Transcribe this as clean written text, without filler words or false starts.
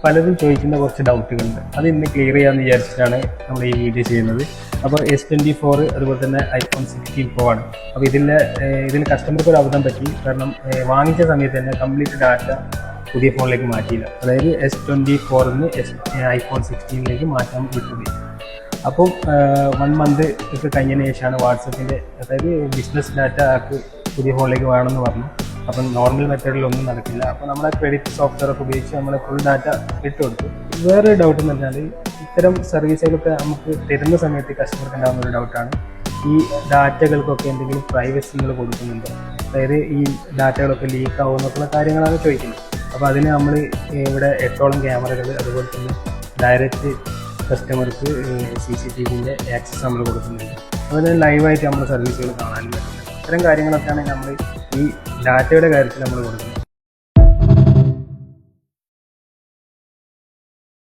പലരും ചോദിക്കുന്ന കുറച്ച് ഡൗട്ടുകളുണ്ട്. അത് ഇന്ന് ക്ലിയർ ചെയ്യാമെന്ന് വിചാരിച്ചിട്ടാണ് നമ്മൾ ഈ വീഡിയോ ചെയ്യുന്നത്. അപ്പോൾ S24 അതുപോലെ തന്നെ iPhone 16 Pro ആണ്. അപ്പോൾ ഇതിൽ കസ്റ്റമർക്ക് ഒരു അബദ്ധം പറ്റി. കാരണം വാങ്ങിച്ച സമയത്ത് തന്നെ കംപ്ലീറ്റ് ഡാറ്റ പുതിയ ഫോണിലേക്ക് മാറ്റിയില്ല. അതായത് S24 iPhone 16 മാറ്റാൻ വിട്ടുപോയി. അപ്പം 1 മന്ത് ഒക്കെ കഴിഞ്ഞതിന് ശേഷമാണ് വാട്സപ്പിൻ്റെ, അതായത് ബിസിനസ് ഡാറ്റ ആർക്ക് പുതിയ ഫോണിലേക്ക് വേണമെന്ന് പറഞ്ഞു. അപ്പം നോർമൽ മെത്തേഡിലൊന്നും നടക്കില്ല. അപ്പോൾ നമ്മുടെ ക്രെഡിറ്റ് സോഫ്റ്റ്വെയർ ഒക്കെ ഉപയോഗിച്ച് നമ്മൾ ഫുൾ ഡാറ്റ ഇട്ട് കൊടുത്തു. വേറൊരു ഡൗട്ട് എന്ന് പറഞ്ഞാൽ, ഇത്തരം സർവീസുകളൊക്കെ നമുക്ക് തരുന്ന സമയത്ത് കസ്റ്റമർക്ക് ഉണ്ടാകുന്ന ഒരു ഡൗട്ടാണ്, ഈ ഡാറ്റകൾക്കൊക്കെ എന്തെങ്കിലും പ്രൈവസി നിങ്ങൾ കൊടുക്കുന്നുണ്ടോ, അതായത് ഈ ഡാറ്റകളൊക്കെ ലീക്ക് ആവുന്നൊക്കെയുള്ള കാര്യങ്ങളാണ് ചോദിക്കുന്നത്. അപ്പോൾ അതിന് നമ്മൾ ഇവിടെ 8ഓളം ക്യാമറകൾ, അതുപോലെ തന്നെ ഡയറക്റ്റ് കസ്റ്റമർക്ക് CCTVൻ്റെ ആക്സസ് നമ്മൾ കൊടുക്കുന്നുണ്ട്. അതുപോലെ ലൈവായിട്ട് നമ്മൾ സർവീസുകൾ കാണാനും പറ്റുന്നുണ്ട്. ഇത്തരം കാര്യങ്ങളൊക്കെയാണ് നമ്മൾ ഈ ഡാറ്റയുടെ കാര്യത്തിൽ നമ്മൾ കൊടുക്കുന്നത്.